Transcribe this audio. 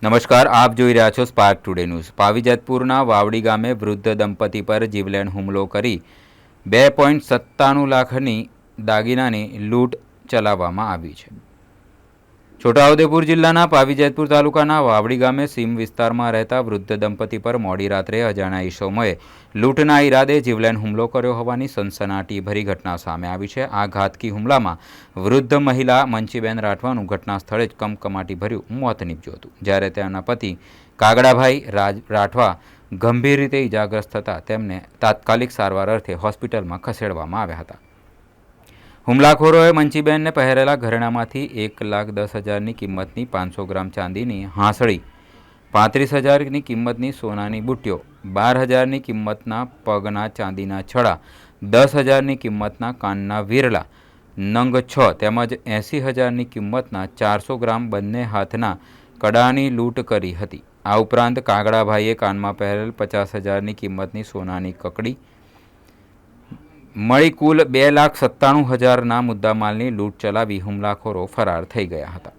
નમસ્કાર, આપ જોઈ રહ્યા છો સ્પાર્ક ટુડે ન્યૂઝ। પાવીજેતપુરના વાવડી ગામે વૃદ્ધ દંપતી પર જીવલેણ હુમલો કરી 2.97 લાખની દાગીનાની લૂંટ ચલાવવામાં આવી છે। છોટાઉદેપુર જિલ્લાના પાવીજેતપુર તાલુકાના વાવડી ગામે સીમ વિસ્તારમાં રહેતા વૃદ્ધ દંપતી પર મોડી રાત્રે અજાણ્યા ઈસમોએ લૂંટના ઈરાદે જીવલેણ હુમલો કર્યો હોવાની સનસનાટીભરી ઘટના સામે આવી છે। આ ઘાતકી હુમલામાં વૃદ્ધ મહિલા મંચીબેન રાઠવાનું ઘટના સ્થળે જ કમકમાટીભર્યું મોત નીપજ્યું હતું, જ્યારે તેના પતિ કાગડાભાઈ રાઠવા ગંભીર રીતે ઈજાગ્રસ્ત થતાં તેમને તાત્કાલિક સારવાર અર્થે હોસ્પિટલમાં ખસેડવામાં આવ્યા હતા। હુમલાખોરોએ મંચીબેનને પહેરેલા ઘરેણામાંથી 1,10,000ની કિંમતની 500 ગ્રામ ચાંદીની હાંસળી, 35,000ની કિંમતની સોનાની બુટ્ટીઓ, 12,000ની કિંમતના પગના ચાંદીના છડા, 10,000ની કિંમતના કાનના વીરલા, નંગ 6 તેમજ 80,000ની કિંમતના 400 ગ્રામ બંને હાથના કડાની લૂંટ કરી હતી। આ ઉપરાંત કાગડાભાઈએ કાનમાં પહેરેલ 50,000ની કિંમતની સોનાની કકડી મળી કુલ 2,97,000ના મુદ્દામાલની લૂંટ ચલાવી હુમલાખોરો ફરાર થઈ ગયા હતા।